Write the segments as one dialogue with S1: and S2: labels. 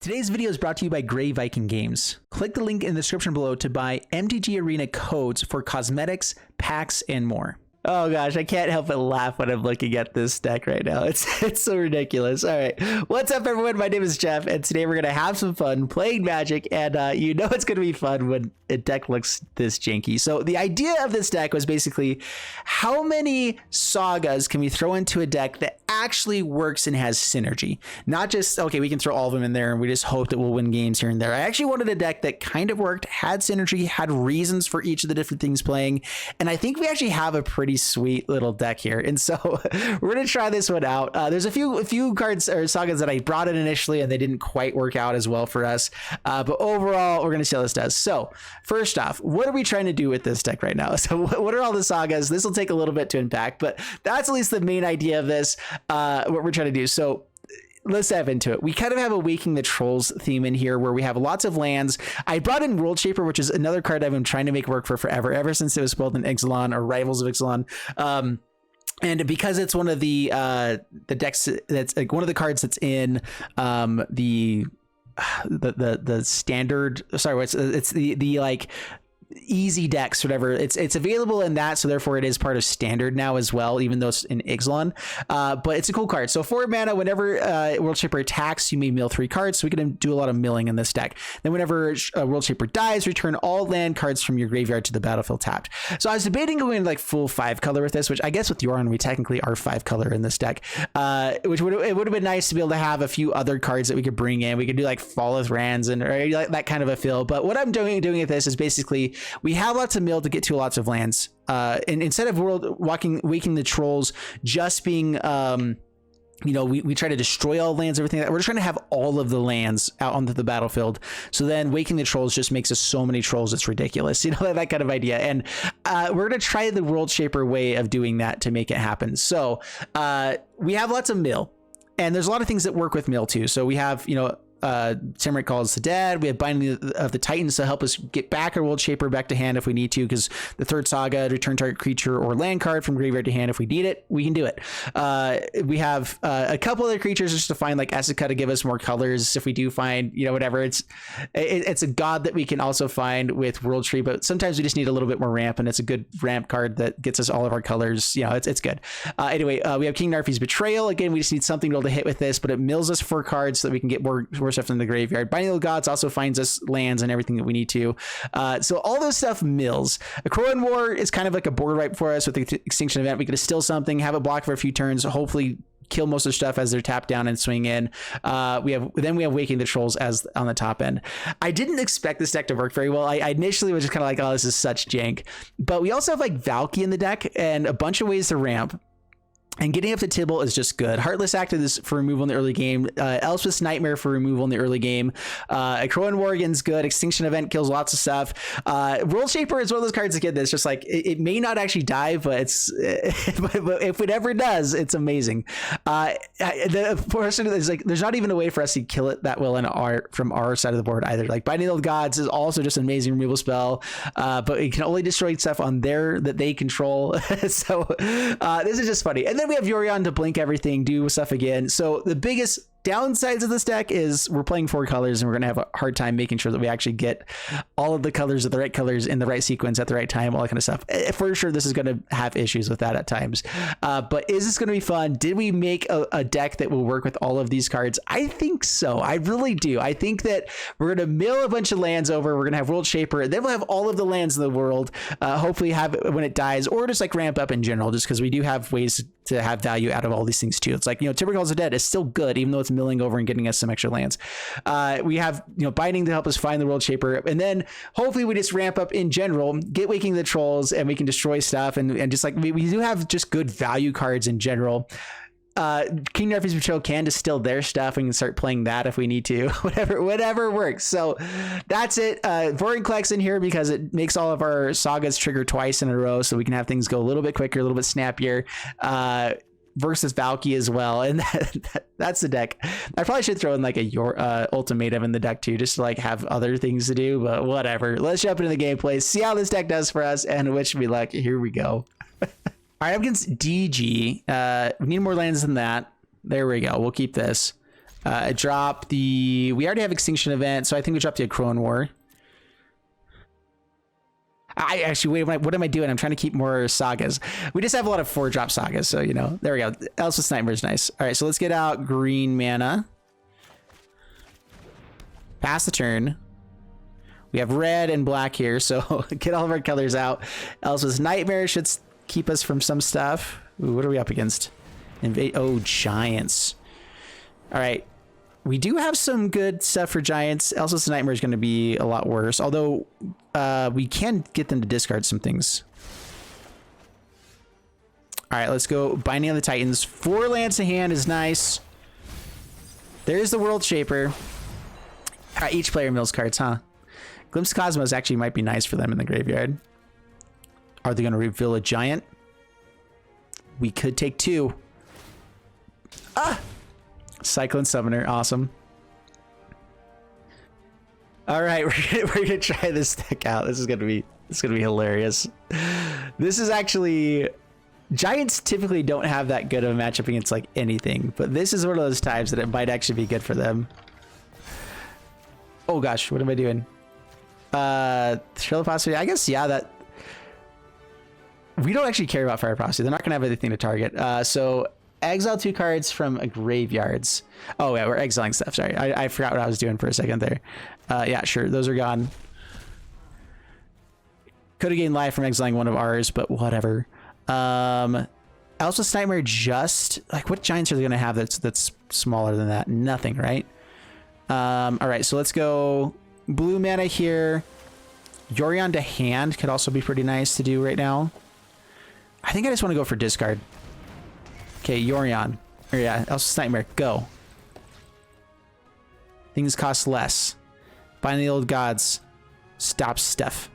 S1: Today's video is brought to you by Grey Viking Games. Click the link in the description below to buy MTG Arena codes for cosmetics, packs, and more. Oh gosh, I can't help but laugh when I'm looking at this deck right now. It's so ridiculous. All right, what's up everyone? My name is Jeff, and today we're gonna have some fun playing Magic, and you know it's gonna be fun when a deck looks this janky. So the idea of this deck was basically how many Sagas can we throw into a deck that actually works and has synergy? Not just, okay, we can throw all of them in there and we just hope that we'll win games here and there. I actually wanted a deck that kind of worked, had synergy, had reasons for each of the different things playing, and I think we actually have a pretty sweet little deck here. And so we're gonna try this one out. There's a few cards or Sagas that I brought in initially and they didn't quite work out as well for us, but overall we're gonna see how this does. So first off, what are we trying to do with this deck right now? So what are all the Sagas? This will take a little bit to unpack, but that's at least the main idea of this, what we're trying to do. So let's dive into it. We kind of have a Waking the Trolls theme in here where we have lots of lands. I brought in World Shaper, which is another card I've been trying to make work for forever, ever since it was spoiled in Ixalan or Rivals of Ixalan. And because it's one of the decks that's like one of the cards that's in the standard, sorry, it's the like easy decks, whatever, it's available in that, so therefore it is part of standard now as well, even though it's in Ixalan. But it's a cool card. So 4 mana, whenever World Shaper attacks, you may mill 3 cards, so we can do a lot of milling in this deck. Then whenever World Shaper dies, return all land cards from your graveyard to the battlefield tapped. So I was debating going like full 5 color with this, which I guess with Yoran we technically are 5 color in this deck, which would have been nice to be able to have a few other cards that we could bring in. We could do like Falleth Rands and or like that kind of a feel. But what I'm doing with this is basically we have lots of mill to get to lots of lands, and instead of Waking the Trolls just being you know, we try to destroy all lands, everything. We're just trying to have all of the lands out onto the battlefield. So then Waking the Trolls just makes us so many trolls, it's ridiculous. You know, that kind of idea. And we're going to try the World Shaper way of doing that to make it happen. So we have lots of mill, and there's a lot of things that work with mill too. So we have, you know, Samurai Calls the Dead. We have Binding of the Titans to help us get back our World Shaper back to hand if we need to, because the third Saga, return target creature or land card from graveyard to hand. If we need it, we can do it. We have a couple other creatures just to find, like Essica, to give us more colors if we do find, you know, whatever. It's a god that we can also find with World Tree, but sometimes we just need a little bit more ramp, and it's a good ramp card that gets us all of our colors. You know, it's good. Anyway, we have King Narfi's Betrayal. Again, we just need something to be able to hit with this, but it mills us 4 cards so that we can get more stuff in the graveyard. Binding of the Gods also finds us lands and everything that we need to. So all those stuff mills. A Crowan War is kind of like a board wipe for us with the Extinction Event. We could distill something, have it block for a few turns, hopefully kill most of the stuff as they're tapped down and swing in. We have Waking the Trolls as on the top end. I didn't expect this deck to work very well. I initially was just kind of like, oh, this is such jank. But we also have like Valky in the deck and a bunch of ways to ramp. And getting up to Tibble is just good. Heartless Act is for removal in the early game. Elspeth's Nightmare for removal in the early game. Crowan Worgen's good. Extinction Event kills lots of stuff. World Shaper is one of those cards that get this. Just like it may not actually die, but it's but if it ever does, it's amazing. The person is like, there's not even a way for us to kill it that well from our side of the board either. Like Binding of the Gods is also just an amazing removal spell, but it can only destroy stuff on there that they control. So this is just funny. And then we have Yorion to blink everything, do stuff again. So the biggest downsides of this deck is we're playing 4 colors, and we're going to have a hard time making sure that we actually get all of the colors of the right colors in the right sequence at the right time, all that kind of stuff. For sure, this is going to have issues with that at times. But is this going to be fun? Did we make a deck that will work with all of these cards? I think so. I really do. I think that we're going to mill a bunch of lands over. We're going to have World Shaper. Then we'll have all of the lands in the world. Hopefully have it when it dies, or just like ramp up in general, just because we do have ways to have value out of all these things too. It's like, you know, Timber Calls the Dead is still good, even though it's milling over and getting us some extra lands. We have, you know, Binding to help us find the World Shaper, and then hopefully we just ramp up in general, get Waking the Trolls, and we can destroy stuff, and just like we do have just good value cards in general. King Narfi's Betrayal can distill their stuff. We can start playing that if we need to. whatever works. So that's it. Vorinclex in here because it makes all of our Sagas trigger twice in a row, so we can have things go a little bit quicker, a little bit snappier. Versus Valky as well, and that's the deck. I probably should throw in like a ultimatum in the deck too, just to like have other things to do, but whatever. Let's jump into the gameplay, see how this deck does for us, and wish me luck. Here we go. All right, I'm against DG. We need more lands than that. There we go. We'll keep this. Drop the... We already have Extinction Event, so I think we drop the Crone War. I actually, wait, what am I doing? I'm trying to keep more Sagas. We just have a lot of 4-drop Sagas, so, you know. There we go. Elspeth's Nightmare is nice. All right, so let's get out green mana. Pass the turn. We have red and black here, so get all of our colors out. Elspeth's Nightmare should keep us from some stuff. Ooh, what are we up against? Oh, Giants. All right. We do have some good stuff for Giants. Elspeth's Nightmare is going to be a lot worse, although we can get them to discard some things. All right, let's go Binding of the Titans. 4 lands in hand is nice. There's the World Shaper. Each player mills cards, huh? Glimpse Cosmos actually might be nice for them in the graveyard. Are they going to reveal a giant? We could take 2. Ah! Cyclone Summoner, awesome. All right, we're gonna try this deck out. This is gonna be hilarious. This is actually, Giants typically don't have that good of a matchup against like anything, but this is one of those times that it might actually be good for them. Oh gosh, what am I doing? Thrill of Possibility. I guess yeah. That we don't actually care about Fire Prophecy. They're not gonna have anything to target. So. Exile 2 cards from graveyards. Oh yeah, we're exiling stuff. Sorry, I forgot what I was doing for a second there. Yeah, sure, those are gone. Could have gained life from exiling one of ours, but whatever. Elspeth's Nightmare, just like what giants are they gonna have that's smaller than that? Nothing, right? All right, so let's go blue mana here. Yorion to hand could also be pretty nice to do right now. I think I just want to go for discard. Okay, Yorion. Or yeah, Elspeth's Nightmare. Go. Things cost less. Bind the Old Gods. Stop stuff.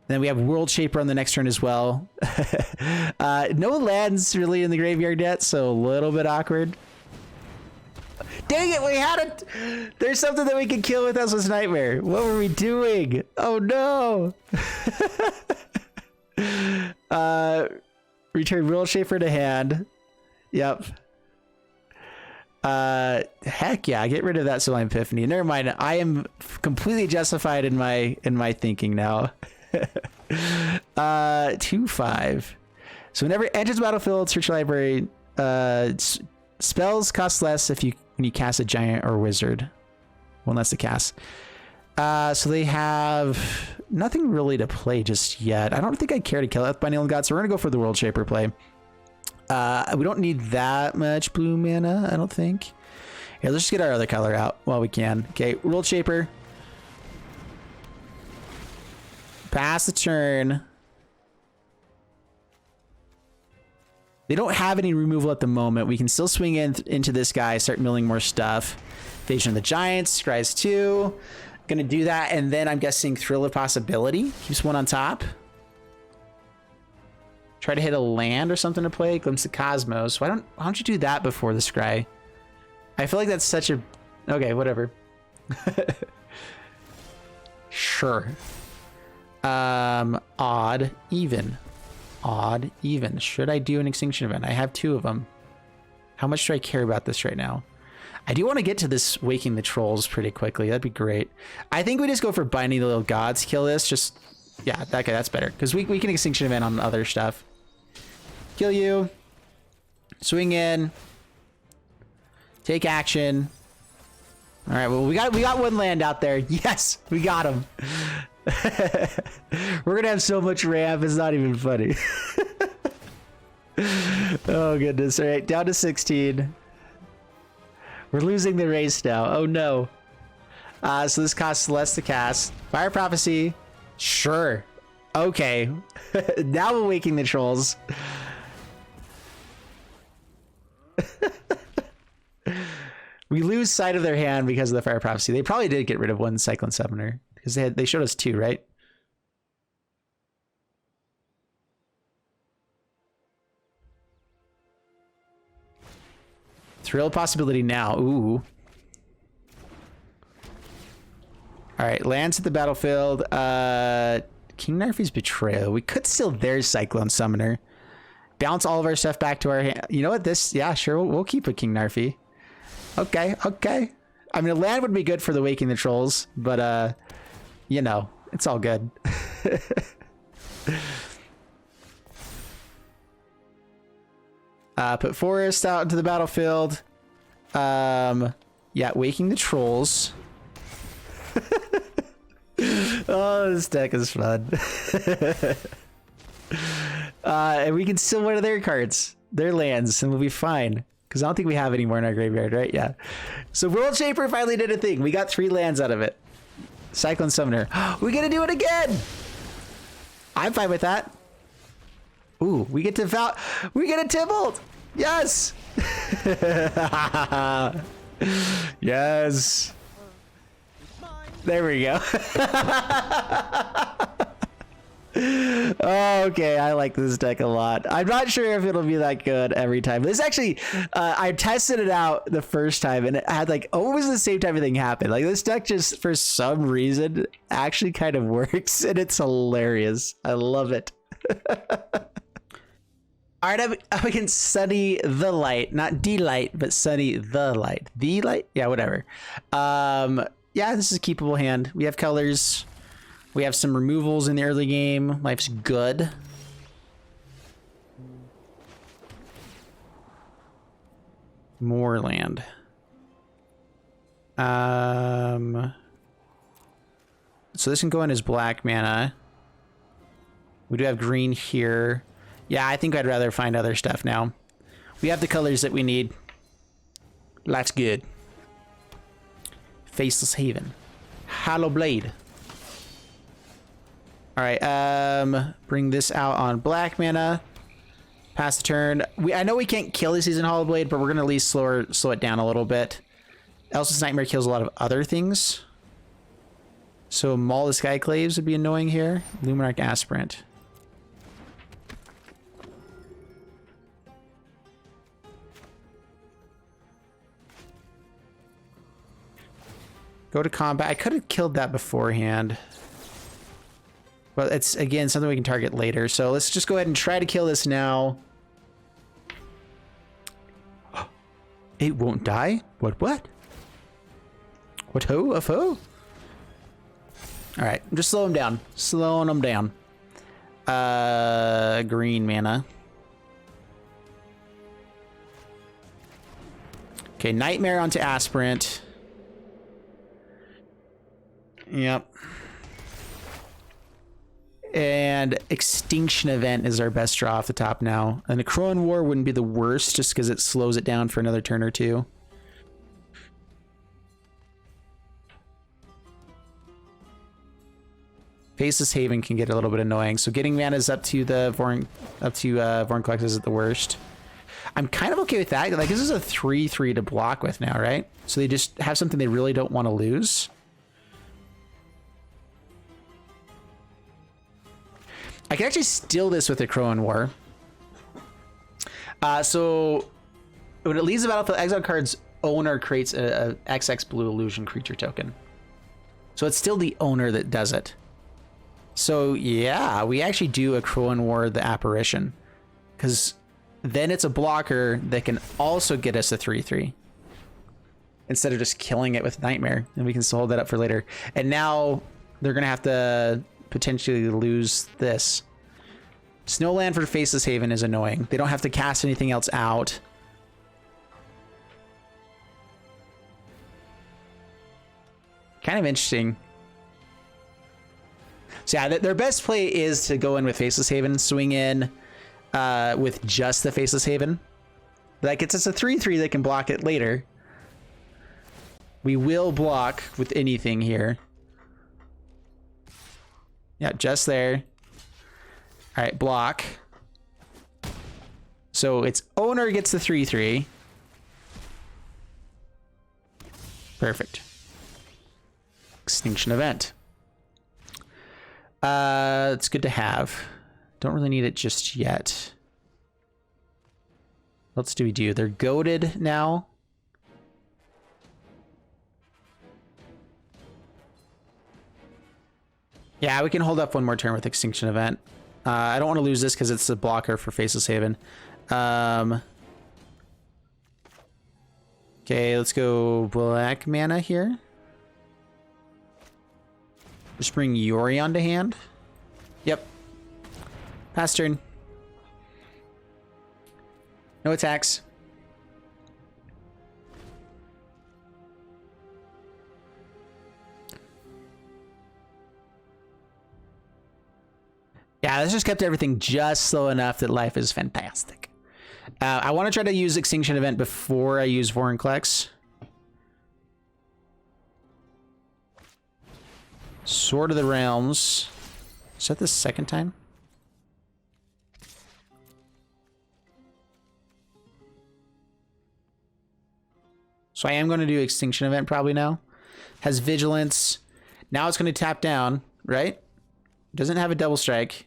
S1: Then we have World Shaper on the next turn as well. No lands really in the graveyard yet, so a little bit awkward. Dang it, we had it! There's something that we can kill with Elspeth's Nightmare. What were we doing? Oh no! Return World Shaper to hand. Yep. Heck yeah, get rid of that Sublime Epiphany. Never mind. I am completely justified in my thinking now. 2/5. So whenever it enters the battlefield, search your library. Spells cost less when you cast a giant or wizard. Well, that's the cast. So they have nothing really to play just yet. I don't think I care to kill it by Neil and God, so we're gonna go for the World Shaper play. We don't need that much blue mana, I don't think. Here, let's just get our other color out while we can. Okay, World Shaper. Pass the turn. They don't have any removal at the moment. We can still swing into this guy, start milling more stuff. Invasion of the Giants, Scries 2. Gonna do that, and then I'm guessing Thrill of Possibility keeps one on top. Try to hit a land or something to play. Glimpse of Cosmos. Why don't you do that before the Scry? I feel like that's such a... Okay, whatever. Sure. Odd, even. Odd, even. Should I do an Extinction Event? I have 2 of them. How much do I care about this right now? I do want to get to this Waking the Trolls pretty quickly. That'd be great. I think we just go for Binding the Little Gods. Kill this. Just, yeah, that guy. That's better. Because we can Extinction Event on other stuff. Kill you. Swing in. Take action. All right. Well, we got one land out there. Yes, we got him. We're gonna have so much ramp. It's not even funny. Oh goodness. All right, down to 16. We're losing the race now. Oh no. So this costs less to cast. Fire Prophecy. Sure. Okay. Now we're Waking the Trolls. We lose sight of their hand because of the Fire Prophecy. They probably did get rid of one Cyclone Summoner because they showed us 2, right? Thrill Possibility now. Ooh. All right, lands at the battlefield. King Narfi's Betrayal. We could still there's Cyclone Summoner. bounce all of our stuff back to our hand. You know what? This, yeah, sure. We'll keep a King Narfi. Okay. Okay. I mean, a land would be good for the Waking the Trolls, but, you know, it's all good. Put Forest out into the battlefield. Yeah, Waking the Trolls. Oh, this deck is fun. And we can still one of their cards, their lands, and we'll be fine. Because I don't think we have any more in our graveyard, right? Yeah. So World Shaper finally did a thing. We got 3 lands out of it. Cyclone Summoner. We get to do it again! I'm fine with that. Ooh, we get to we get a Tybalt! Yes! Yes. There we go. Okay, I like this deck a lot. I'm not sure if it'll be that good every time. This actually, I tested it out the first time and it had like almost the same type of thing happen. Like this deck just for some reason actually kind of works and it's hilarious. I love it. All right, I'm against Sunny the Light, not D-Light, but Sunny the Light. The Light? Yeah, whatever. Yeah, this is a keepable hand. We have colors. We have some removals in the early game. Life's good. More land. So this can go in as black mana. We do have green here. Yeah, I think I'd rather find other stuff now. We have the colors that we need. Life's good. Faceless Haven. Hollow Blade. All right, bring this out on black mana. Pass the turn. I know we can't kill this season Hollow Blade, but we're gonna at least slow it down a little bit. Elsa's Nightmare kills a lot of other things. So Maul the Skyclaves would be annoying here. Luminarch Aspirant. Go to combat. I could have killed that beforehand. But it's, again, something we can target later. So let's just go ahead and try to kill this now. It won't die? What? What ho? A foe? Alright, just slow him down. Slowing him down. Green mana. Okay, Nightmare onto Aspirant. Yep. And Extinction Event is our best draw off the top now. And the Crowan War wouldn't be the worst just because it slows it down for another turn or two. Faceless Haven can get a little bit annoying. So getting manas up to the Vorn Collectors is the worst. I'm kind of okay with that. Like this is a 3/3 to block with now, right? So they just have something they really don't want to lose. I can actually steal this with the Crowan War. So when it leaves the battlefield, exile card's owner creates a XX blue illusion creature token. So it's still the owner that does it. So yeah, we actually do a Crowan War the Apparition. Because then it's a blocker that can also get us a 3/3. Instead of just killing it with Nightmare. And we can still hold that up for later. And now they're going to have to potentially lose this. Snowland for Faceless Haven is annoying. They don't have to cast anything else out. Kind of interesting. So yeah, their best play is to go in with Faceless Haven, swing in with just the Faceless Haven. That gets us a 3/3 that can block it later. We will block with anything here. Yeah, just there. All right, block. So its owner gets the 3/3. Perfect. Extinction Event. It's good to have. Don't really need it just yet. What else do we do? They're goated now. Yeah, we can hold up one more turn with Extinction Event. I don't want to lose this because it's a blocker for Faceless Haven. Okay, let's go black mana here. Just bring Yorion to hand. Yep. Pass turn. No attacks. Yeah, this just kept everything just slow enough that life is fantastic. I want to try to use Extinction Event before I use Vorinclex. Sword of the Realms. Is that the second time? So I am going to do Extinction Event probably now. Has Vigilance. Now it's going to tap down, right? Doesn't have a double strike.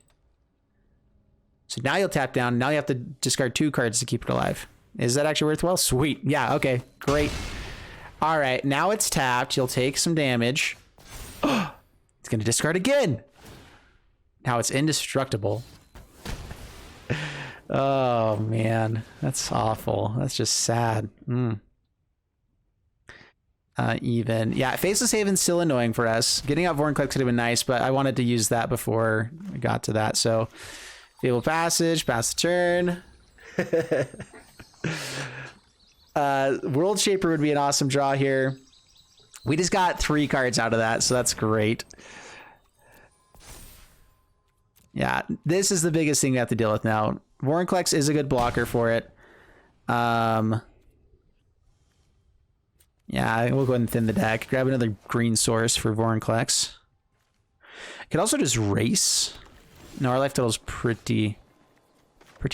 S1: So now you'll tap down. Now you have to discard 2 cards to keep it alive. Is that actually worthwhile? Sweet. Yeah, okay. Great. All right. Now it's tapped. You'll take some damage. It's going to discard again. Now it's indestructible. Oh, man. That's awful. That's just sad. Even. Yeah, Faceless Haven's still annoying for us. Getting out Vorinclex could have been nice, but I wanted to use that before I got to that. So, Fable Passage, pass the turn. World Shaper would be an awesome draw here. We just got 3 cards out of that, so that's great. Yeah, this is the biggest thing we have to deal with now. Vorinclex is a good blocker for it. Yeah, we'll go ahead and thin the deck. Grab another green source for Vorinclex. Could also just race. No, our life total's pretty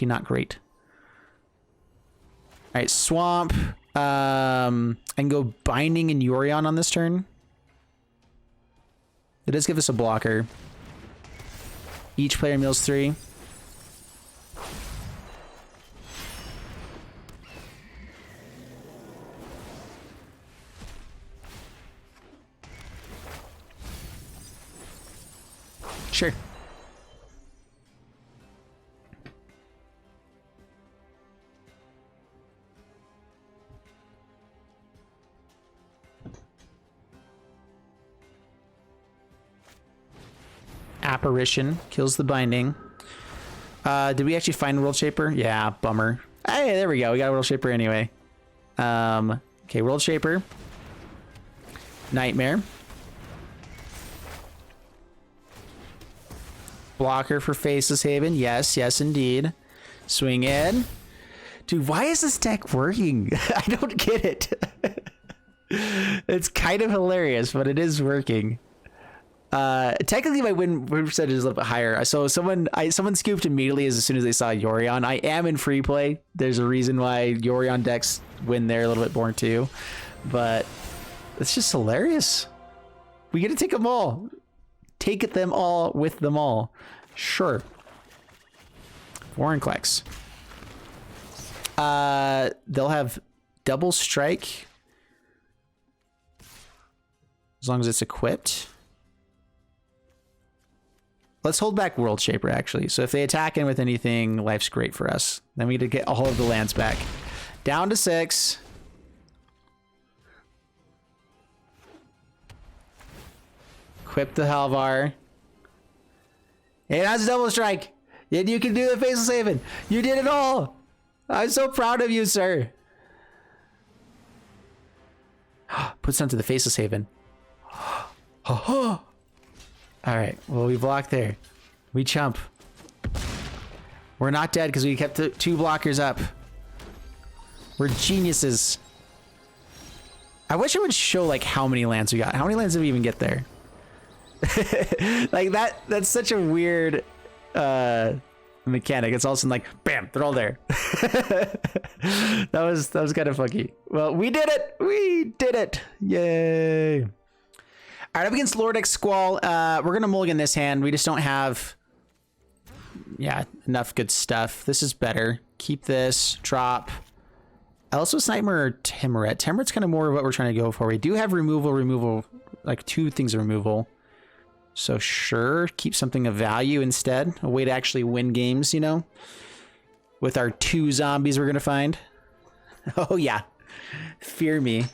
S1: not great. All right, Swamp. I can go Binding and Yorion on this turn. It does give us a blocker. Each player mills 3. Sure. Apparition kills the binding. Did we actually find World Shaper? Yeah, bummer. Hey, there we go. We got a World Shaper anyway. Okay, World Shaper. Nightmare. Blocker for Faceless Haven. Yes, yes, indeed. Swing in. Dude, why is this deck working? I don't get it. It's kind of hilarious, but it is working. Technically my win percentage is a little bit higher. So someone scooped immediately as soon as they saw Yorion. I am in free play. There's a reason why Yorion decks win there a little bit more too. But it's just hilarious. We get to take them all. Take them all with them all. Sure. Vorinclex. They'll have double strike. As long as it's equipped. Let's hold back World Shaper, actually. So if they attack in with anything, life's great for us. Then we get to get all of the lands back. Down to 6. Equip the Halvar. It has double strike. And you can do the Faceless Haven. You did it all. I'm so proud of you, sir. Puts onto the Faceless Haven. All right, well, we block there. We chump. We're not dead because we kept the 2 blockers up. We're geniuses. I wish it would show like how many lands we got. How many lands did we even get there? Like that's such a weird mechanic. It's all of a sudden like, bam, they're all there. that was kind of funky. Well, we did it. We did it. Yay. All right, up against Lord X Squall. We're going to mulligan this hand. We just don't have, enough good stuff. This is better. Keep this. Drop. Also, Nightmare or Timoret. Timoret's kind of more of what we're trying to go for. We do have removal, like 2 things of removal. So sure, keep something of value instead. A way to actually win games, you know? With our 2 zombies we're gonna find. Oh yeah. Fear me.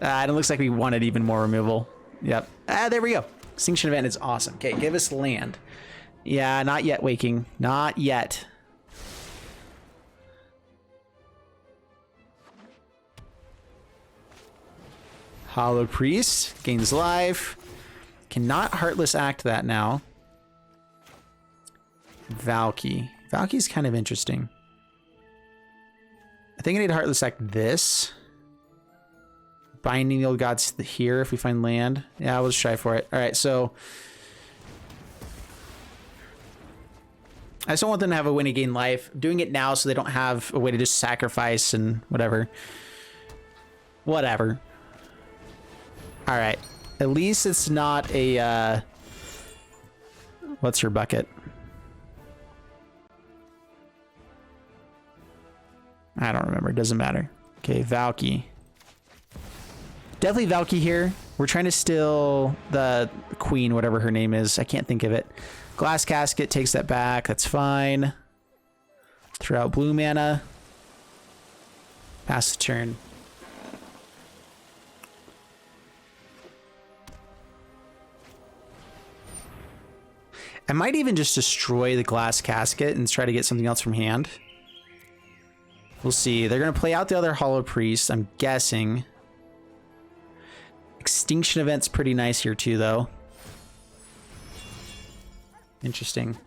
S1: It looks like we wanted even more removal. Yep. There we go. Extinction event is awesome. Okay, give us land. Yeah, not yet, Waking. Not yet. Hollow Priest gains life. Cannot Heartless Act that now. Valky. Valky's kind of interesting. I think I need to Heartless Act this. Binding the Old Gods here if we find land. Yeah, we'll just try for it. All right, so I just don't want them to have a win and gain life. I'm doing it now so they don't have a way to just sacrifice and whatever. Whatever. All right. At least it's not a... what's your bucket? I don't remember. It doesn't matter. Okay, Valky. Definitely Valky here. We're trying to steal the queen, whatever her name is. I can't think of it. Glass Casket takes that back. That's fine. Throw out blue mana. Pass the turn. I might even just destroy the Glass Casket and try to get something else from hand. We'll see. They're going to play out the other Hollow Priest, I'm guessing. Extinction Event's pretty nice here too, though. Interesting.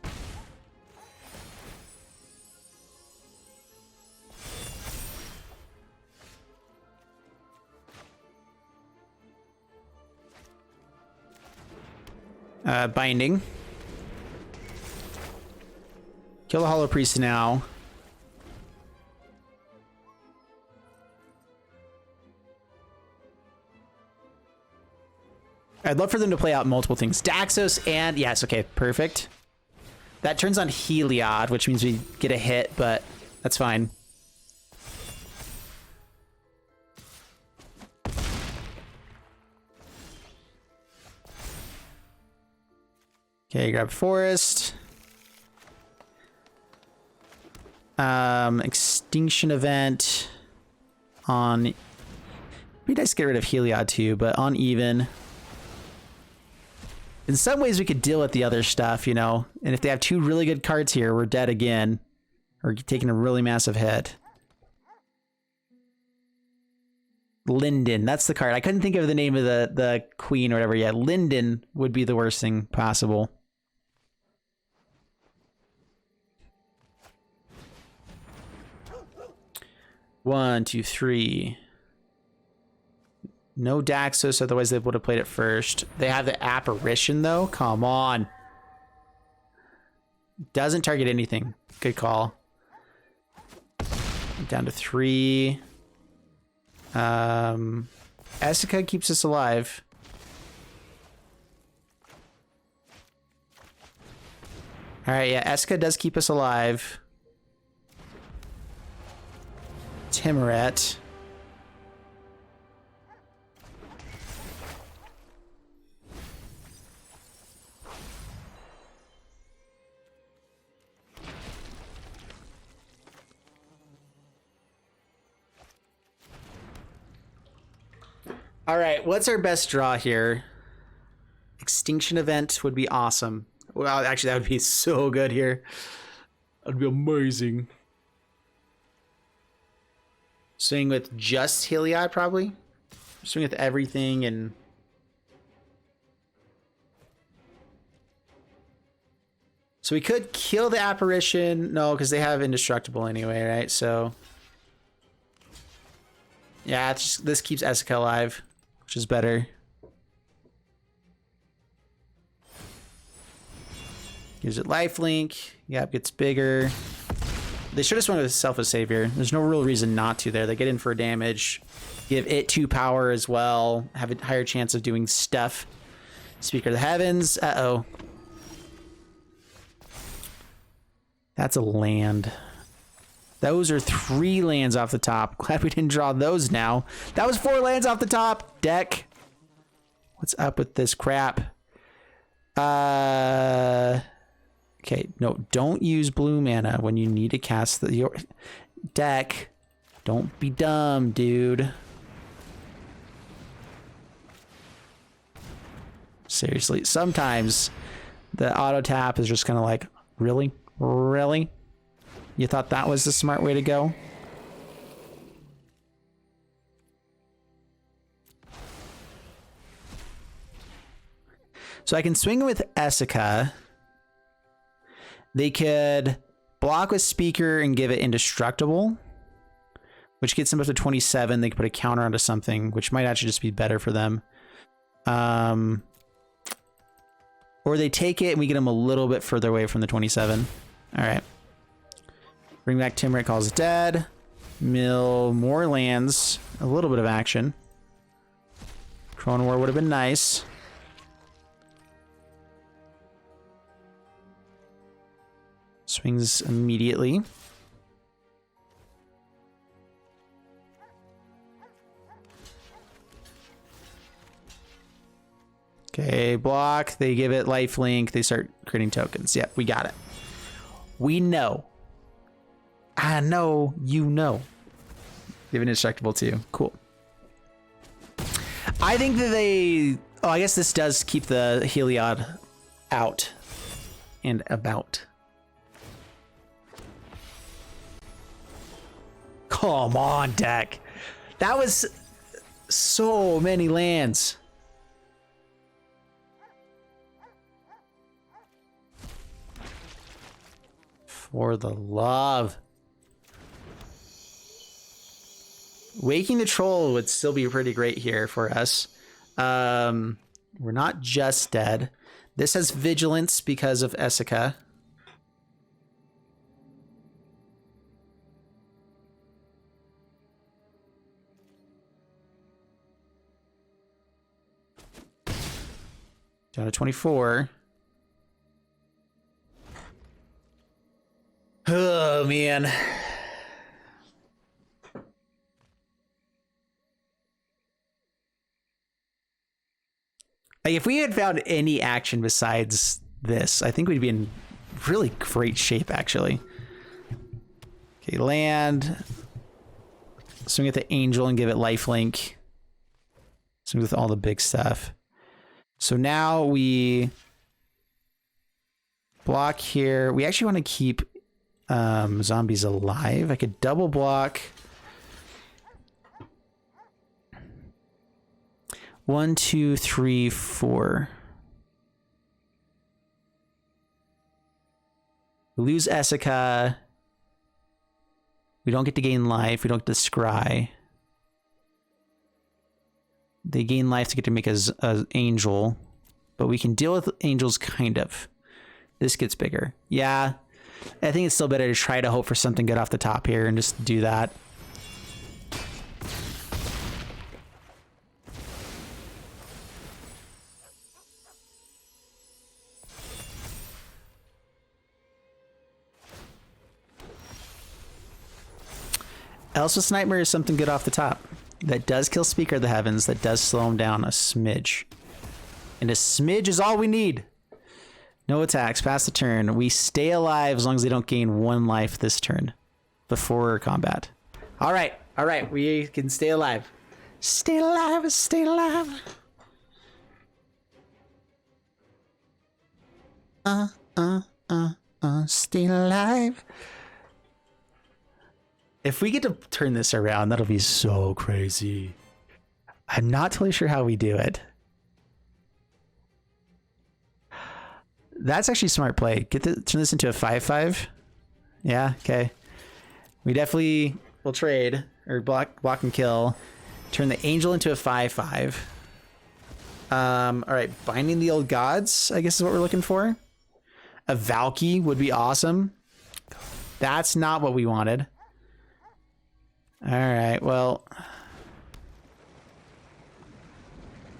S1: Binding. Kill the Hollow Priest now. I'd love for them to play out multiple things. Daxos and... Yes, okay, perfect. That turns on Heliod, which means we get a hit, but that's fine. Okay, grab Forest. Extinction Event on... It'd be nice to get rid of Heliod too, but on even... In some ways, we could deal with the other stuff, you know? And if they have 2 really good cards here, we're dead again. Or taking a really massive hit. Linden, that's the card. I couldn't think of the name of the queen or whatever yet. Linden would be the worst thing possible. One, two, three. No Daxos, otherwise they would have played it first. They have the Apparition, though? Come on. Doesn't target anything. Good call. Down to 3. Essica keeps us alive. Alright, yeah, Essica does keep us alive. Timoret. All right, what's our best draw here? Extinction Event would be awesome. Well, actually, that would be so good here. That'd be amazing. Swing with just Heliod, probably. Swing with everything and... So we could kill the Apparition. No, because they have Indestructible anyway, right? So... Yeah, it's just, this keeps Essica alive, which is better. Gives it lifelink. Yep, gets bigger. They should have swung with Selfless Savior. There's no real reason not to there. They get in for damage. Give it 2 power as well. Have a higher chance of doing stuff. Speaker of the Heavens. Uh-oh. That's a land. Those are 3 lands off the top. Glad we didn't draw those now. That was 4 lands off the top. Deck. What's up with this crap? Okay, no, don't use blue mana when you need to cast your deck. Don't be dumb, dude. Seriously, sometimes the auto tap is just kind of like, really? Really? You thought that was the smart way to go? So I can swing with Essica. They could block with Speaker and give it indestructible, which gets them up to 27. They could put a counter onto something, which might actually just be better for them. Or they take it and we get them a little bit further away from the 27. All right. Bring back Timber, calls dead. Mill more lands. A little bit of action. Clone War would have been nice. Swings immediately. Okay, block. They give it lifelink. They start creating tokens. Yep, we got it. We know. I know you know. They have indestructible too. Cool. I think that they... Oh, I guess this does keep the Heliod out and about. Come on, deck. That was so many lands. For the love. Waking the Troll would still be pretty great here for us. We're not just dead. This has Vigilance because of Essica. Down to 24. Oh, man. Like, if we had found any action besides this, I think we'd be in really great shape, actually. Okay, land. Swing at the Angel and give it lifelink. Swing with all the big stuff. So now we block here. We actually want to keep zombies alive. I could double block. 1, 2, 3, 4. We lose Essica. We don't get to gain life. We don't get to scry. They gain life to get to make a angel, but we can deal with angels kind of. This gets bigger. Yeah, I think it's still better to try to hope for something good off the top here and just do that. Elspeth's Nightmare is something good off the top. That does kill Speaker of the Heavens. That does slow him down a smidge. And a smidge is all we need. No attacks. Pass the turn. We stay alive as long as they don't gain 1 life this turn before combat. All right. All right. We can stay alive. Stay alive. Stay alive. Stay alive. If we get to turn this around, that'll be so crazy. I'm not totally sure how we do it. That's actually smart play. Turn this into a 5/5. Yeah, okay. We definitely will trade or block and kill. Turn the Angel into a 5/5. All right, Binding the Old Gods, I guess is what we're looking for. A Valky would be awesome. That's not what we wanted. All right, well,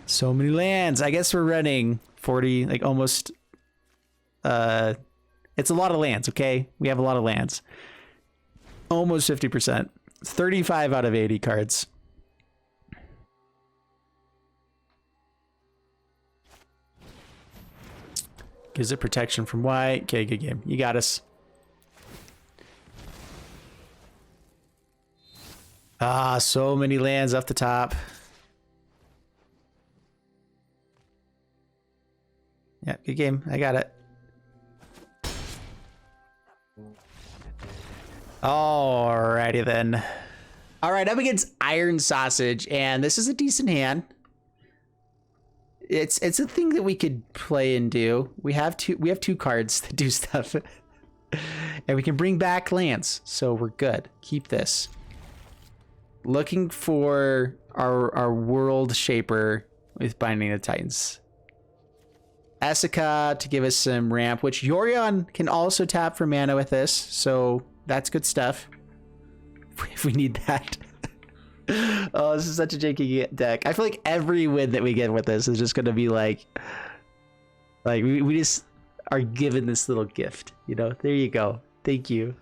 S1: so many lands. I guess we're running 40, like almost, it's a lot of lands, okay? We have a lot of lands. Almost 50%. 35 out of 80 cards. Gives it protection from white. Okay, good game. You got us. Ah, so many lands off the top. Yeah, good game. I got it. Alrighty then. Alright, up against Iron Sausage, and this is a decent hand. It's a thing that we could play and do. We have two cards that do stuff. And we can bring back lands, so we're good. Keep this. Looking for our World Shaper with Binding the Titans. Essica to give us some ramp, which Yorion can also tap for mana with this, so that's good stuff. If we need that. Oh, this is such a janky deck. I feel like every win that we get with this is just going to be like we just are given this little gift, you know? There you go. Thank you.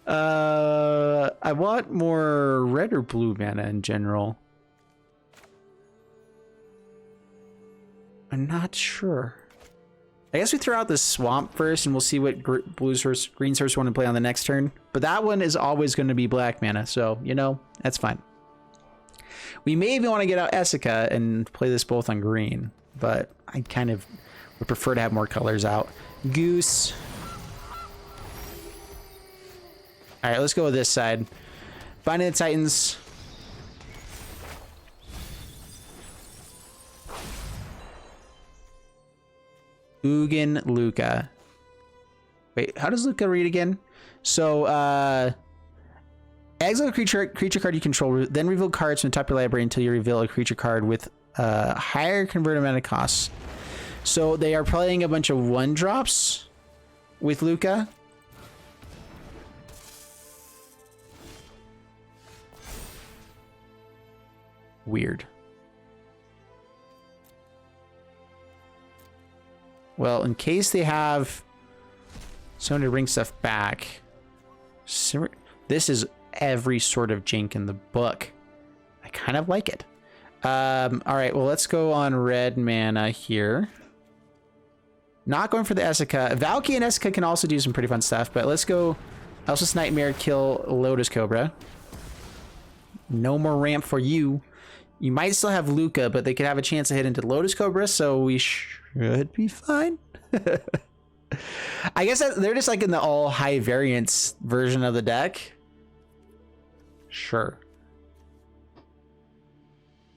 S1: I want more red or blue mana in general. I'm not sure. I guess we throw out the swamp first and we'll see what green source want to play on the next turn. But that one is always going to be black mana, so, you know, that's fine. We may even want to get out Essica and play this both on green, but I kind of would prefer to have more colors out. Goose. All right, let's go with this side. Binding the Titans. Ugin Luca. Wait, how does Luca read again? So, exile a creature card you control, then reveal cards from the top of your library until you reveal a creature card with higher converted mana costs. So they are playing a bunch of 1-drops with Luca. Weird. Well, in case they have someone to bring stuff back, this is every sort of jank in the book. I kind of like it. All right, well, let's go on red mana here. Not going for the Essica. Valky and Essica can also do some pretty fun stuff, but let's go Elsa's Nightmare, kill Lotus Cobra. No more ramp for you. You might still have Luca, but they could have a chance to hit into Lotus Cobra, so we should be fine. I guess they're just like in the all high variance version of the deck. Sure.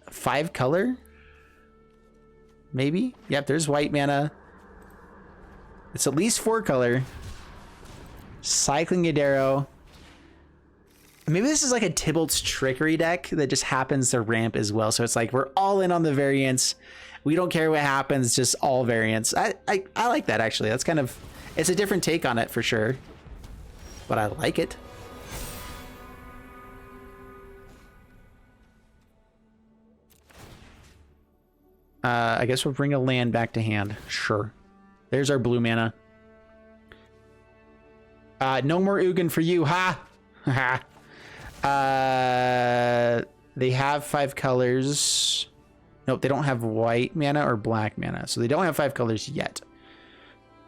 S1: 5 color? Maybe? Yep, there's white mana. It's at least 4 color. Cycling Yadero. Maybe this is like a Tybalt's Trickery deck that just happens to ramp as well. So it's like we're all in on the variance. We don't care what happens, just all variance. I like that, actually. That's kind of... It's a different take on it for sure. But I like it. I guess we'll bring a land back to hand. Sure. There's our blue mana. No more Ugin for you. Ha! Ha! They have 5 colors. Nope, they don't have white mana or black mana. So they don't have 5 colors yet.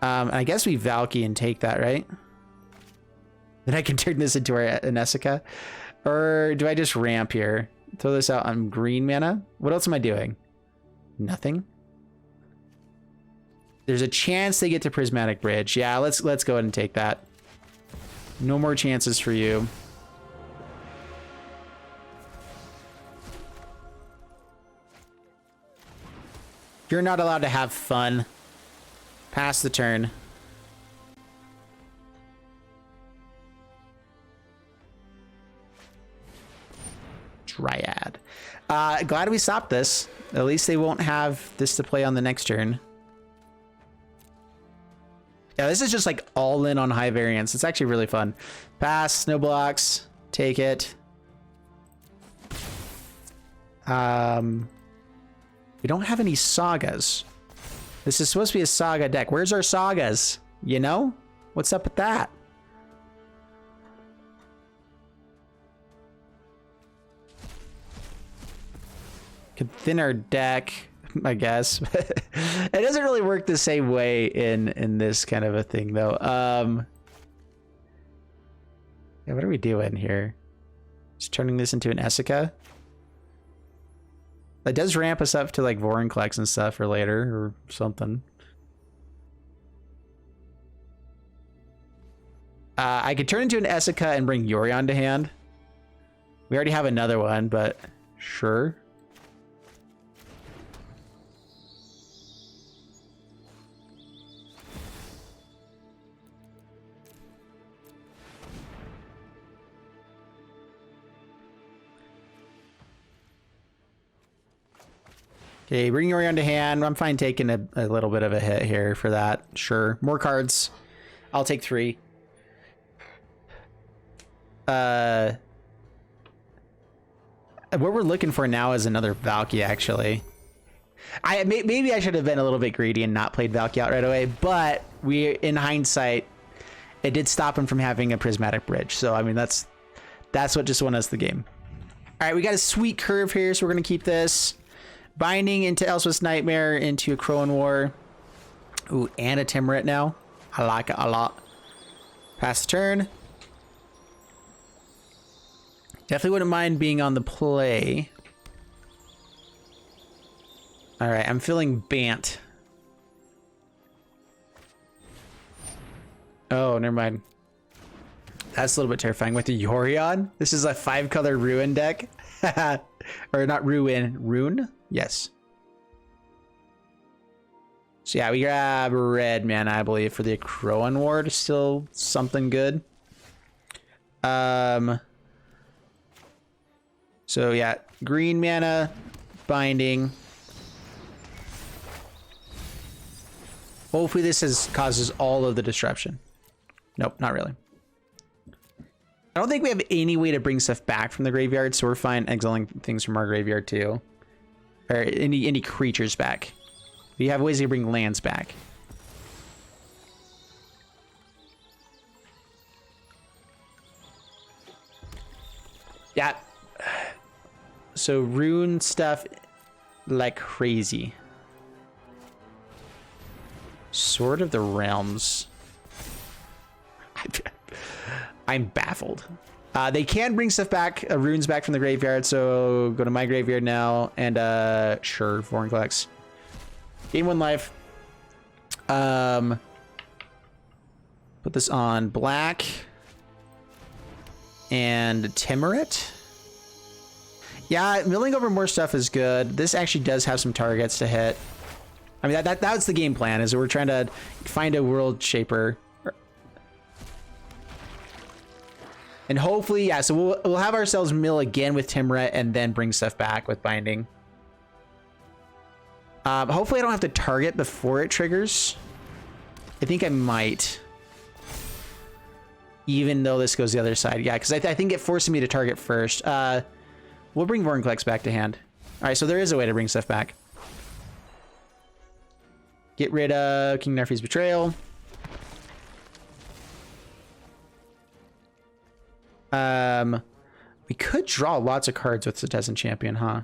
S1: I guess we Valky and take that, right? Then I can turn this into an Essica. Or do I just ramp here? Throw this out on green mana? What else am I doing? Nothing. There's a chance they get to Prismatic Bridge. Yeah, let's go ahead and take that. No more chances for you. You're not allowed to have fun. Pass the turn. Dryad. Glad we stopped this. At least they won't have this to play on the next turn. Yeah, this is just like all in on high variance. It's actually really fun. Pass, no blocks, take it. We don't have any Sagas. This is supposed to be a Saga deck. Where's our Sagas? You know? What's up with that? Could thin our deck, I guess. It doesn't really work the same way in this kind of a thing, though. Yeah, what are we doing here? Just turning this into an Essica. That does ramp us up to like Vorinclex and stuff for later or something. I could turn into an Essica and bring Yorion to hand. We already have another one, but sure. Okay, bring Yorion to hand. I'm fine taking a little bit of a hit here for that. Sure. More cards. I'll take 3. What we're looking for now is another Valky, actually. Maybe I should have been a little bit greedy and not played Valky out right away, but in hindsight, it did stop him from having a Prismatic Bridge. So, I mean, that's what just won us the game. All right, we got a sweet curve here, so we're going to keep this. Binding into Elswith's Nightmare, into a Crowan War. Ooh, and a Timurit now. I like it a lot. Pass the turn. Definitely wouldn't mind being on the play. All right, I'm feeling Bant. Oh, never mind. That's a little bit terrifying. With the Yorion, this is a 5-color Ruin deck. Or not Ruin, Rune? Yes. So yeah, we grab red mana, I believe, for the Crowan Ward. Still something good. So yeah, green mana, binding. Hopefully this causes all of the disruption. Nope, not really. I don't think we have any way to bring stuff back from the graveyard, so we're fine exiling things from our graveyard too. Or any creatures back. We have ways to bring lands back. Yeah. So rune stuff like crazy. Sword of the Realms. I'm baffled. They can bring stuff back, runes back from the graveyard, so go to my graveyard now, and sure, Vorinclex. Gain 1 life. Put this on black. And Timurit. Yeah, milling over more stuff is good. This actually does have some targets to hit. I mean, that's the game plan, is that we're trying to find a world shaper. And hopefully, yeah, so we'll have ourselves mill again with Timurit and then bring stuff back with binding. Hopefully I don't have to target before it triggers. I think I might. Even though this goes the other side. Yeah, because I think it forces me to target first. We'll bring Vorinclex back to hand. All right, so there is a way to bring stuff back. Get rid of King Narfi's Betrayal. We could draw lots of cards with Citizen Champion, huh?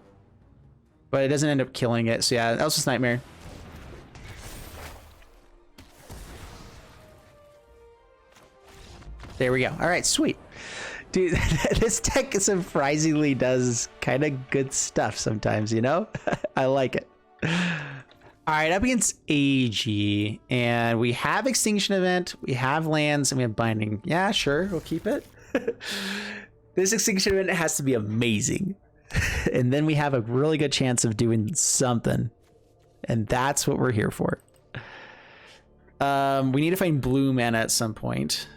S1: But it doesn't end up killing it. So yeah, Elswith's Nightmare. There we go. All right, sweet. Dude, this deck surprisingly does kind of good stuff sometimes, you know? I like it. All right, up against AG. And we have Extinction Event, we have lands, and we have Binding. Yeah, sure, we'll keep it. This Extinction Event has to be amazing. And then we have a really good chance of doing something. And that's what we're here for. We need to find blue mana at some point.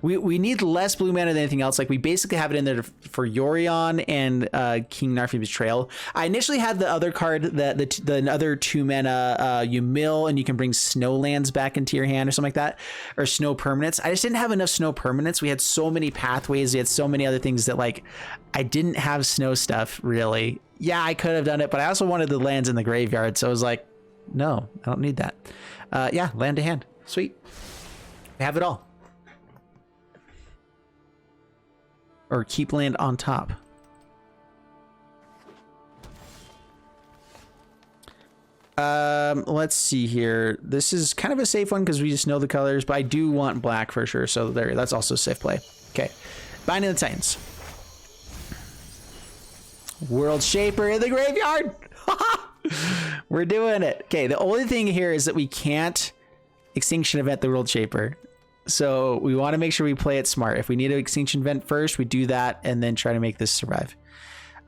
S1: We need less blue mana than anything else. Like, we basically have it in there for Yorion and King Narfi Betrayal. I initially had the other card, the other 2 mana, you mill and you can bring snow lands back into your hand or something like that, or snow permanents. I just didn't have enough snow permanents. We had so many pathways. We had so many other things that, like, I didn't have snow stuff really. Yeah, I could have done it, but I also wanted the lands in the graveyard. So I was like, no, I don't need that. Yeah, land to hand. Sweet. We have it all. Or keep land on top. Let's see here. This is kind of a safe one because we just know the colors, but I do want black for sure. So there, that's also a safe play. Okay, Binding the Titans. World Shaper in the graveyard. We're doing it. Okay, the only thing here is that we can't Extinction Event the World Shaper. So we want to make sure we play it smart. If we need an Extinction Event first, we do that and then try to make this survive.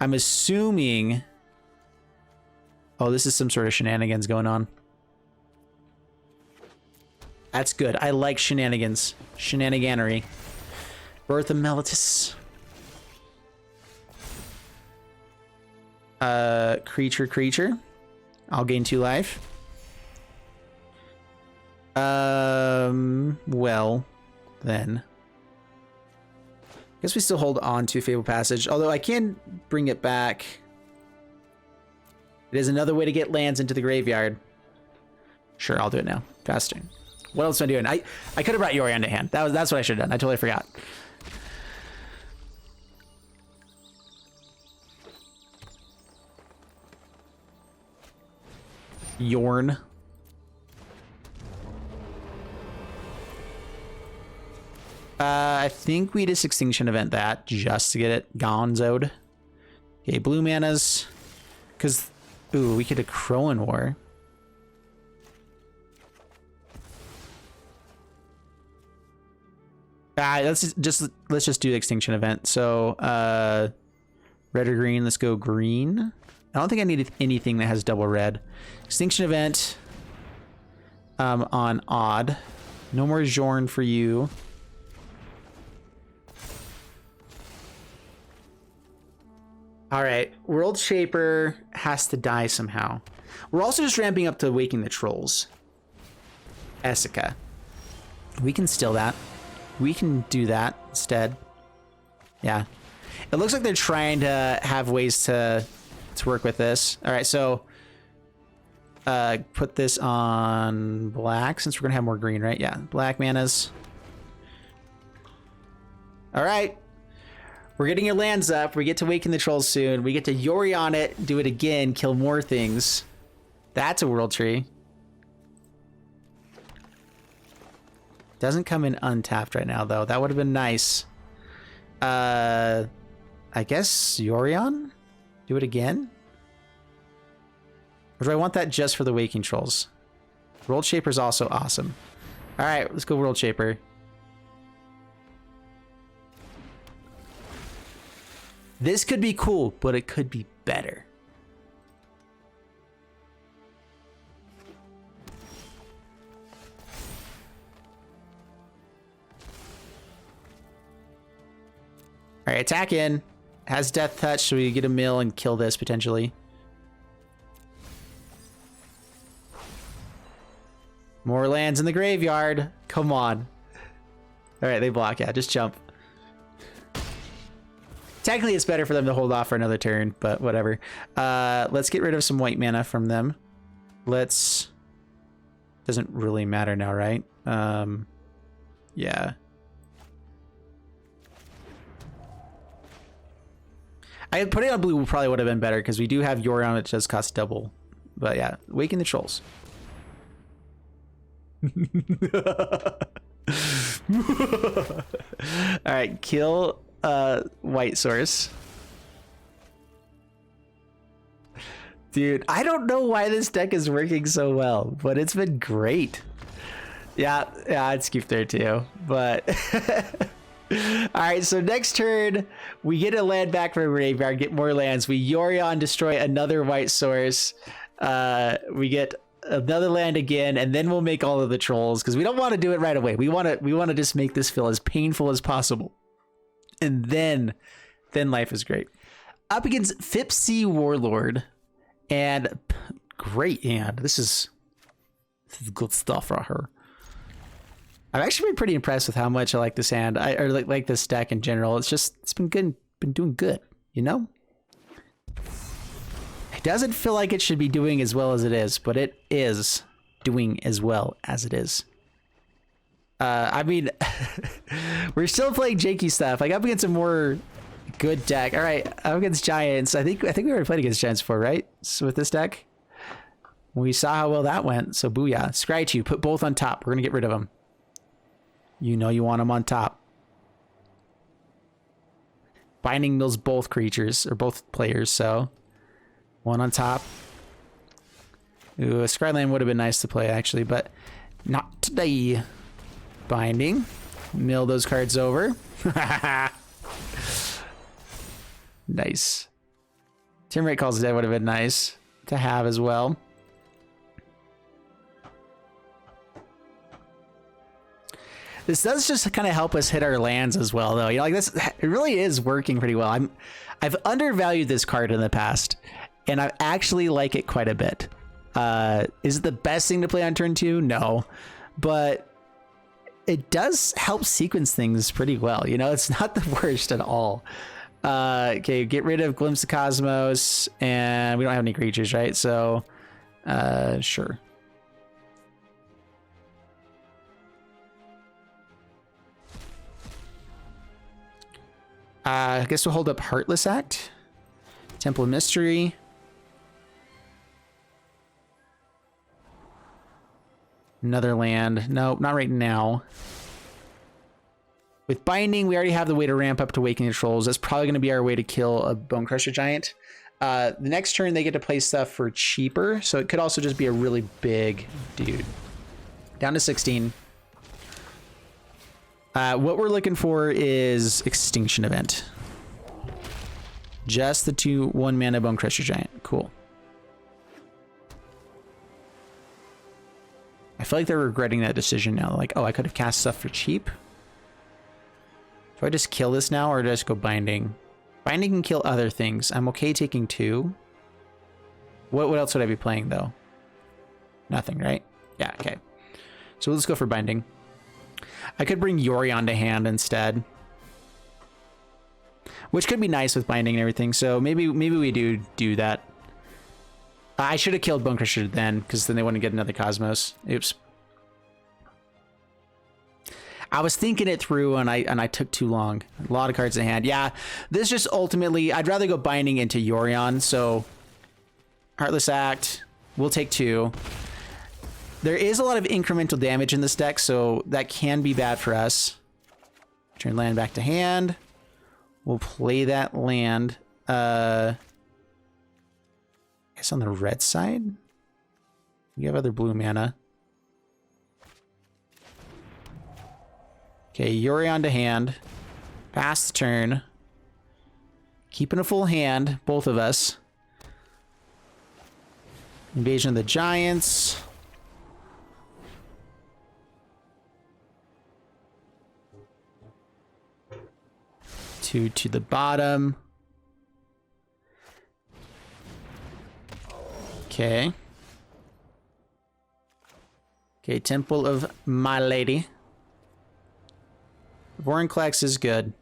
S1: I'm assuming... Oh, this is some sort of shenanigans going on. That's good. I like shenanigans. Shenaniganery. Birth of Meletis. Creature. I'll gain 2 life. Well, then. Guess we still hold on to Fable Passage, although I can bring it back. It is another way to get lands into the graveyard. Sure, I'll do it now. Faster. What else am I doing? I could have brought Yorion to hand. That's what I should have done. I totally forgot. Yorn. I think we just Extinction Event that just to get it gonzoed. Okay, blue manas. Because, ooh, we could have Crowan War. Let's just do the Extinction Event. So, red or green, let's go green. I don't think I needed anything that has double red. Extinction Event on odd. No more Jorn for you. All right, World Shaper has to die somehow. We're also just ramping up to Waking the Trolls. Essica. We can steal that. We can do that instead. Yeah. It looks like they're trying to have ways to work with this. All right, so put this on black since we're gonna have more green, right? Yeah, black manas. All right. We're getting your lands up. We get to Waken the Trolls soon. We get to Yorion it, do it again, kill more things. That's a world tree. Doesn't come in untapped right now, though. That would have been nice. I guess Yorion? Do it again? Or do I want that just for the Waking Trolls? World Shaper's also awesome. All right, let's go World Shaper. This could be cool, but it could be better. All right, attack in. Has Death Touch, so we get a mill and kill this potentially. More lands in the graveyard. Come on. All right, they block. Yeah, just jump. Technically, it's better for them to hold off for another turn, but whatever. Let's get rid of some white mana from them. Let's... Doesn't really matter now, right? Yeah. I put it on blue probably would have been better because we do have Yorion, which does cost double. But yeah, Waking the Trolls. All right, kill white source. Dude, I don't know why this deck is working so well, but it's been great. Yeah, I'd skip there too, but all right, so next turn we get a land back from graveyard, get more lands. We Yorion destroy another white source. We get another land again, and then we'll make all of the trolls because we don't want to do it right away. We want to just make this feel as painful as possible, and then life is great. Up against Fipsy Warlord, and great hand. This is good stuff right here. I've actually been pretty impressed with how much I like this hand. I like this deck in general. It's been good, been doing good, you know? It doesn't feel like it should be doing as well as it is, but it is doing as well as it is. I mean, we're still playing janky stuff. Like up against a more good deck. All right, up against Giants. I think we already played against Giants before, right? So with this deck. We saw how well that went, so booyah. Scry 2, put both on top. We're gonna get rid of them. You know you want them on top. Binding mills both creatures, or both players, so... One on top. Ooh, a Scryland would have been nice to play, actually, but not today. Binding. Mill those cards over. Nice. Timberate Calls Dead would have been nice to have as well. This does just kind of help us hit our lands as well, though. You know, like this, it really is working pretty well. I've undervalued this card in the past, and I actually like it quite a bit. Is it the best thing to play on turn 2? No, but it does help sequence things pretty well. You know, it's not the worst at all. Okay, get rid of Glimpse of Cosmos, and we don't have any creatures, right? So, sure. I guess we'll hold up Heartless Act, Temple of Mystery. Another land. Nope, not right now. With Binding, we already have the way to ramp up to Waking the Trolls. That's probably going to be our way to kill a Bone Crusher Giant. The next turn, they get to play stuff for cheaper, so it could also just be a really big dude. Down to 16. What we're looking for is Extinction Event. Just the 2/1 mana Bone Crusher Giant. Cool. I feel like they're regretting that decision now. Like, oh, I could have cast stuff for cheap. Do I just kill this now, or do I just go Binding? Binding can kill other things. I'm okay taking 2. What else would I be playing, though? Nothing, right? Yeah, okay. So let's go for Binding. I could bring Yorion to hand instead, which could be nice with Binding and everything. So maybe we do that. I should have killed Bone Crusher then, because then they wouldn't get another Cosmos. Oops. I was thinking it through, and I took too long. A lot of cards in hand. Yeah, this just ultimately, I'd rather go Binding into Yorion. So Heartless Act, we'll take 2. There is a lot of incremental damage in this deck, so that can be bad for us. Turn land back to hand. We'll play that land. I guess on the red side, you have other blue mana. Okay, Yorion to hand. Pass the turn. Keeping a full hand, both of us. Invasion of the Giants. Two to the bottom. Okay. Okay, Temple of My Lady. Vorinclex is good.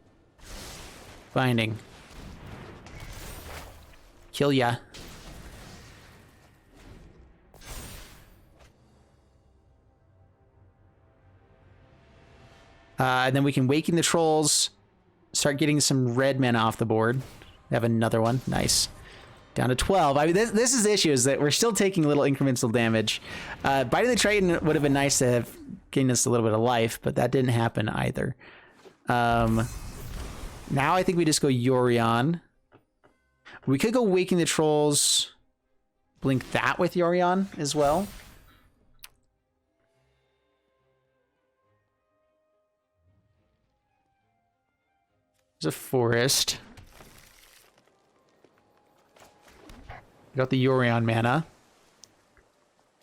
S1: Binding. Kill ya. And then we can Waking the Trolls. Start getting some red mana off the board. We have another one. Nice. Down to 12. I mean, this is the issue, is that we're still taking little incremental damage. Biting the Triton would have been nice to have gained us a little bit of life, but that didn't happen either. Now I think we just go Yorion. We could go Waking the Trolls. Blink that with Yorion as well. There's a forest. Got the Yorion mana.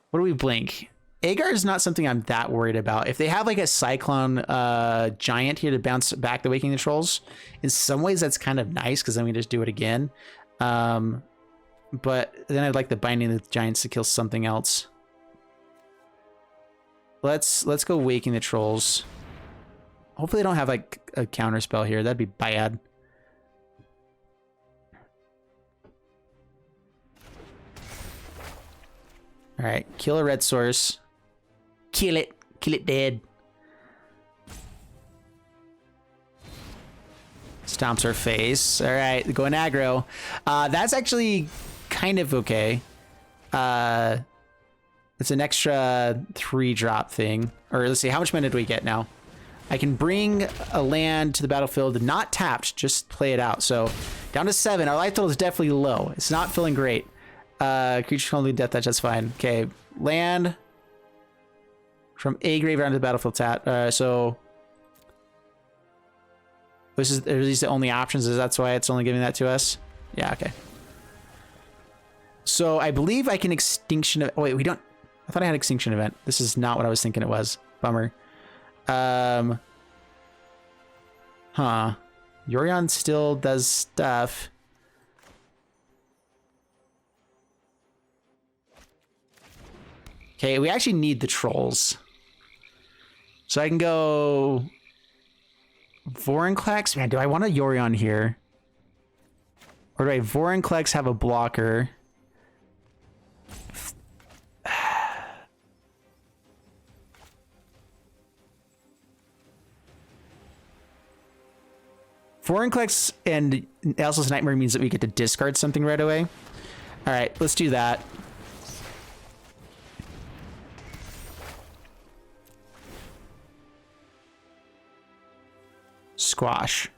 S1: What do we blink? Agar is not something I'm that worried about. If they have like a Cyclone Giant here to bounce back the Waking the Trolls, in some ways that's kind of nice, because then we just do it again. But then I'd like the Binding the Giants to kill something else. Let's go Waking the Trolls. Hopefully they don't have like a counter spell here. That'd be bad. All right, kill a red source. Kill it dead. Stomps our face. All right, going aggro. That's actually kind of okay. It's an extra 3-drop thing. Or let's see, how much mana do we get now? I can bring a land to the battlefield, not tapped, just play it out. So down to 7. Our life total is definitely low. It's not feeling great. Creature can only death touch, that's fine. Okay, land from a graveyard to the battlefield tap. So are these the only options? Is that's why it's only giving that to us? Yeah, okay. So I believe I can extinction. Oh wait, we don't. I thought I had extinction event. This is not what I was thinking it was. Bummer. Huh. Yorion still does stuff. Okay, we actually need the trolls. So I can go Vorinclex. Man, do I want a Yorion here? Or do I Vorinclex have a blocker? Vorinclex and Elsa's Nightmare means that we get to discard something right away. All right, let's do that. Squash.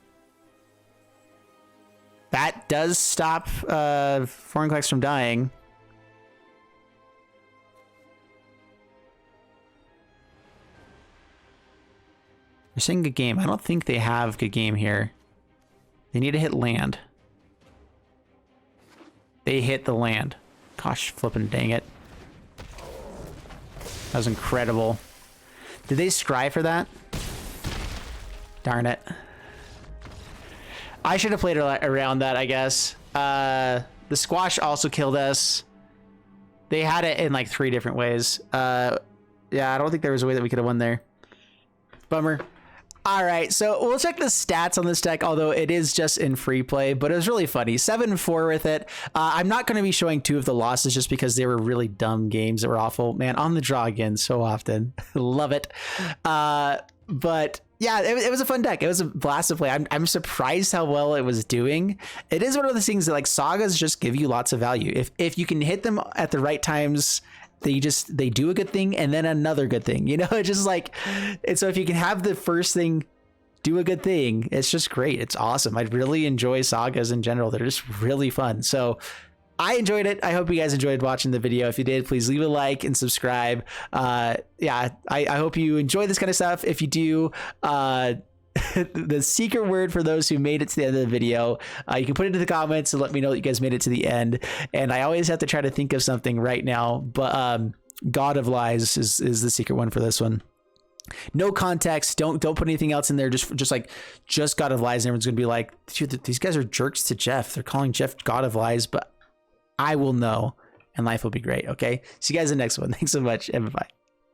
S1: That does stop Vorinclex from dying. They're saying good game. I don't think they have good game here. They need to hit land. They hit the land. Gosh, flipping dang it. That was incredible. Did they scry for that? Darn it. I should have played around that, I guess. The squash also killed us. They had it in like 3 different ways. Yeah, I don't think there was a way that we could have won there. Bummer. All right, so we'll check the stats on this deck, although it is just in free play, but it was really funny. 7-4 with it. I'm not going to be showing 2 of the losses just because they were really dumb games that were awful. Man, on the draw again so often. Love it. But yeah, it was a fun deck. It was a blast to play. I'm surprised how well it was doing. It is one of those things that like sagas just give you lots of value. If you can hit them at the right times, they do a good thing and then another good thing, you know. It's just like, and so if you can have the first thing do a good thing, it's just great. It's awesome. I really enjoy sagas in general. They're just really fun. So I enjoyed it. I hope you guys enjoyed watching the video. If you did, please leave a like and subscribe. Yeah, I hope you enjoy this kind of stuff. If you do, the secret word for those who made it to the end of the video, you can put it in the comments and let me know that you guys made it to the end. And I always have to try to think of something right now, but God of Lies is the secret one for this one. No context. Don't put anything else in there. Just God of Lies, and everyone's gonna be like, dude, these guys are jerks to Jeff. They're calling Jeff God of Lies, but I will know, and life will be great. Okay, see you guys in the next one. Thanks so much, and bye.